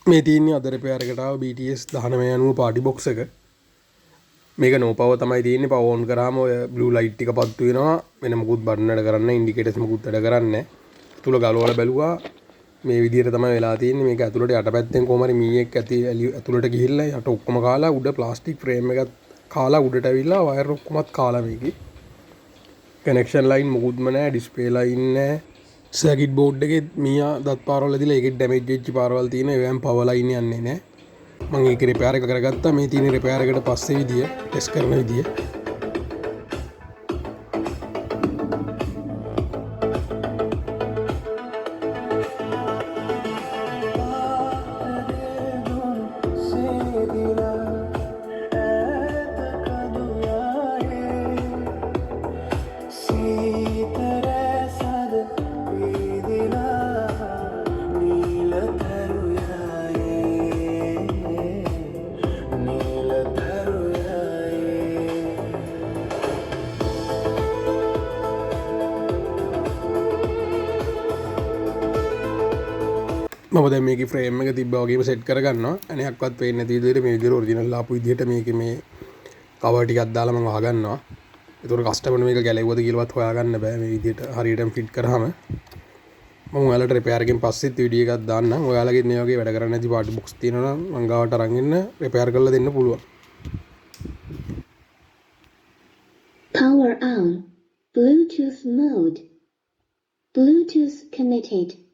මේ තියෙන්නේ අද රිපෙයාර් එකට ආව BTS 1990 පාටි බොක්ස් එක. මේක නෝ පවර් තමයි තියෙන්නේ. පවර් ඔන් කරාම ඔය බ්ලූ ලයිට් ටික පත්තු වෙනවා. වෙන මොකුත් බටන් වැඩ කරන්නේ නැහැ. ඉන්ඩිකේටර්ස් මොකුත් වැඩ කරන්නේ නැහැ. තුල ගලවලා බැලුවා මේ විදිහට තමයි වෙලා තියෙන්නේ. මේක ඇතුළට යටපැත්තෙන් කොහම හරි මීයක් ඇතුළට ගිහිල්ලා යට ඔක්කොම කාලා උඩ ප්ලාස්ටික් ෆ්‍රේම් එකත් කාලා උඩට ඇවිල්ලා වයර් ඔක්කොමත් කාලා මේකේ. කනෙක්ෂන් ලයින් මොකුත්ම නැහැ. ඩිස්ප්ලේ ලයින් නැහැ. සර්කිට් බෝඩ් එකේ මීයා දත් පාරවල් ඇදලා ඒකේ ඩැමේජ් වෙච්ච පාරවල් තියෙනවා. ඒවෙන් පවර් ලයින් යන්නේ නැහැ. මම ඒක රිපෙයාර් එක කරගත්තා. මේ තියෙන රිපෙයාර් එකට පස්සේ විදිය ටෙස්ට් කරන විදිය. මම දැන් මේකේ ෆ්‍රේම් එක තිබ්බා වගේම සෙට් කරගන්නවා. අනේක්වත් පේන්නේ නැති විදිහට මේ විදිහට ඔරිජිනල් ආපු විදිහට මේකේ මේ කවර් ටිකක් දාලා මම වහගන්නවා. ඒතකොට කස්ටමර්ට මේක ගැලෙව්වද කියලාවත් හොයාගන්න බෑ මේ විදිහට හරියටම ෆිට කරාම. මම ඔයාලට රිපෙයාර් එකෙන් පස්සෙත් වීඩියෝ එකක් දාන්නම්. ඔයාලගේ මේ වගේ වැඩ කරන්න නැති පාටි බොක්ස් තියෙනවා නම් මං ගාවට අරන් එන්න රිපෙයාර් කරලා දෙන්න පුළුවන්. Power on. Bluetooth mode. Bluetooth connected.